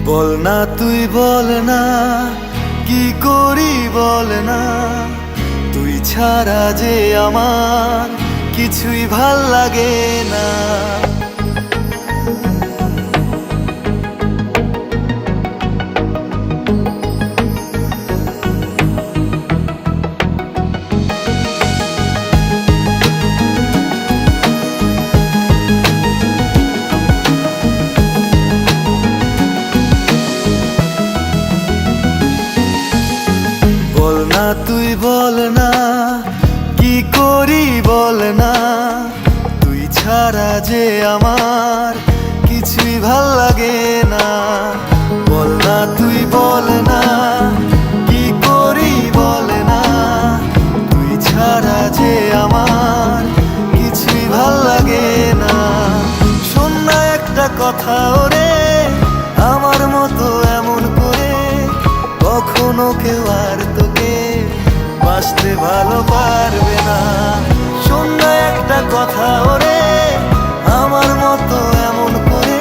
বল না তুই বল না, কি করি বল না, তুই ছাড়া যে আমার কিছুই ভাল লাগে না। বল না তুই বল না, কি করি বল না, তুই ছাড়া যে আমার কিছুই ভাল লাগে না। বল না তুই বল না, কি করি বল না, তুই ছাড়া যে আমার কিছুই ভাল লাগে না। শোন না একটা কথা ওরে, আমার মতো এমন করে কখনো কেউ আর তোকে বাসতে ভালো পারবে না। শোন না একটা কথা ওরে, আমার মতো এমন করে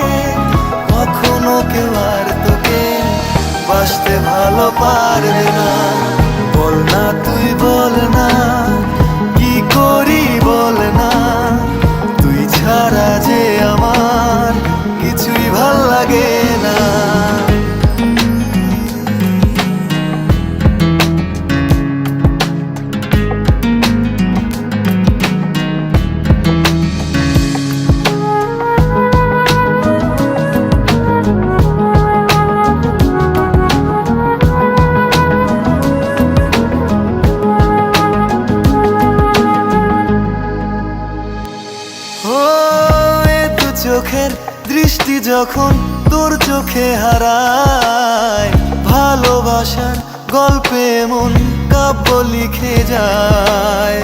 কখনো কেউ আর তোকে বাসতে ভালো পারবে না। বল না তুই বল না, কি করি বল না, তুই ছাড়া যে আমার কিছুই ভাল লাগে না। চোখের দৃষ্টি যখন তোর চোখে হারায়, ভালোবাসার গল্পে মন কাব্য লিখে যায়।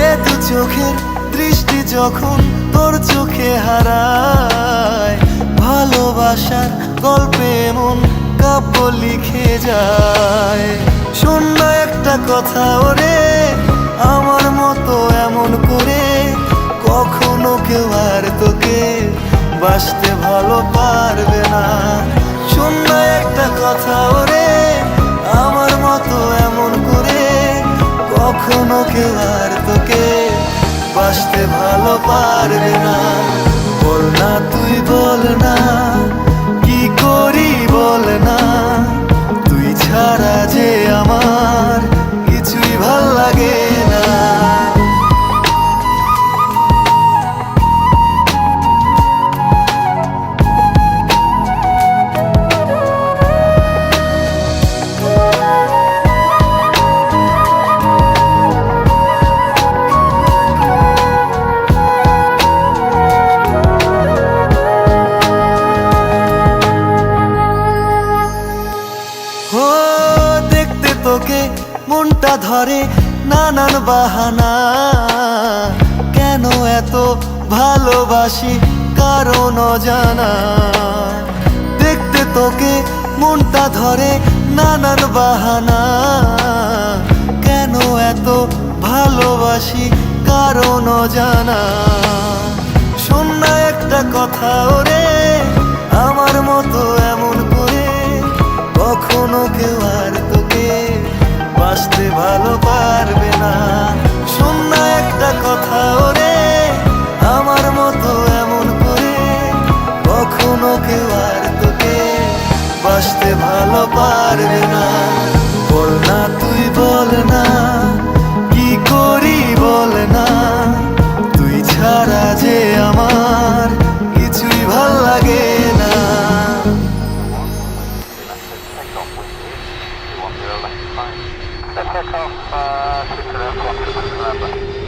এ দু চোখের দৃষ্টি যখন তোর চোখে হারায়, ভালোবাসার গল্পে মন কাব্য লিখে যায়। শোন না একটা কথা ওরে, আমার মতো এমন করে কখনো কেউ আর তোকে বাসতে ভালো পারবে না। শোন না একটা কথা ওরে, আমার মতো এমন করে কখনো কেউ আর তোকে বাসতে ভালো পারবে না। বল না তুই বল না, কি করি বল না, তুই ছাড়া যে আমার কিছুই ভাল লাগে না। দেখতে তোকে মনটা ধরে নানান বাহানা, কেন এত ভালোবাসি কারণ অজানা। দেখতে তোকে মনটা ধরে নানান বাহানা, কেন এত ভালোবাসি কারণ অজানা। শোন না একটা কথা ওরে, আমার মতো এমন করে কখনো কেউ আর তোকে বাসতে ভালো পারবে না। শোন না একটা কথা ওরে, আমার মতো এমন করে কখনো কেউ আর তোকে বাসতে ভালো পারবে না। বল না তুই বল না, কি করি বল না, তুই ছাড়া যে আমার কিছুই ভাল লাগে না। Take off, 6 left, 1 to